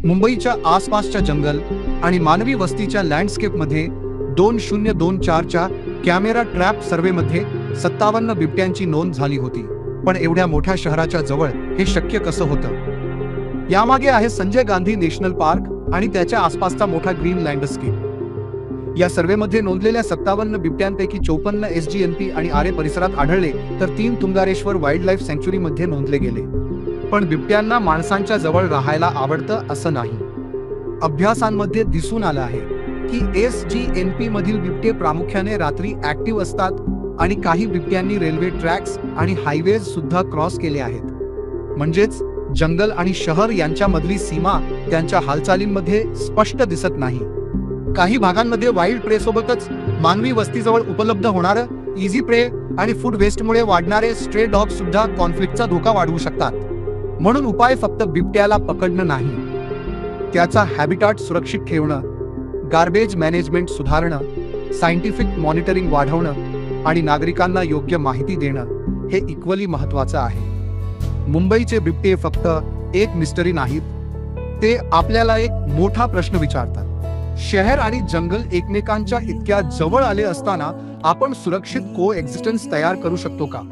मुंबईच्या आसपासच्या जंगल आणि मानवी वस्तीच्या लँडस्केपमध्ये 2024च्या कॅमेरा ट्रॅप सर्व्हेमध्ये 57 बिबट्यांची नोंद झाली होती. पण एवढ्या मोठ्या शहराच्या जवळ हे शक्य कसं होतं? यामागे आहे संजय गांधी नॅशनल पार्क आणि त्याच्या आसपासचा मोठा ग्रीन लँडस्केप. या सर्व्हेमध्ये नोंदलेल्या 57 बिबट्यांपैकी 54 SGNP आणि आरे परिसरात आढळले, तर 3 तुंगारेश्वर वाईल्ड लाईफ सँक्च्युरीमध्ये नोंदले गेले. पण बिबट्यांना माणसांच्या जवळ राहायला आवडतं असं नाही. अभ्यासांमध्ये दिसून आलं आहे की SGNP मधील बिबटे प्रामुख्याने रात्री ऍक्टिव्ह असतात आणि काही बिबट्यांनी रेल्वे ट्रॅक्स आणि हायवेज सुद्धा क्रॉस केले आहेत. म्हणजेच जंगल आणि शहर यांच्यामधली सीमा त्यांच्या हालचालींमध्ये स्पष्ट दिसत नाही. काही भागांमध्ये वाईल्ड प्रे सोबतच मानवी वस्तीजवळ उपलब्ध होणारं इझी प्रे आणि फूड वेस्टमुळे वाढणारे स्ट्रे डॉग सुद्धा कॉन्फ्लिक्टचा धोका वाढवू शकतात. म्हणून उपाय फक्त बिबट्याला पकडणं नाही, त्याचा हॅबिटाट सुरक्षित ठेवणं, गार्बेज मॅनेजमेंट सुधारणं, सायंटिफिक मॉनिटरिंग वाढवणं आणि नागरिकांना योग्य माहिती देणं हे इक्वली महत्त्वाचं आहे. मुंबईचे बिबटे फक्त एक मिस्टरी नाहीत, ते आपल्याला एक मोठा प्रश्न विचारतात. शहर आणि जंगल एकमेकांच्या इतक्या जवळ आले असताना आपण सुरक्षित को एक्झिस्टन्स तयार करू शकतो का?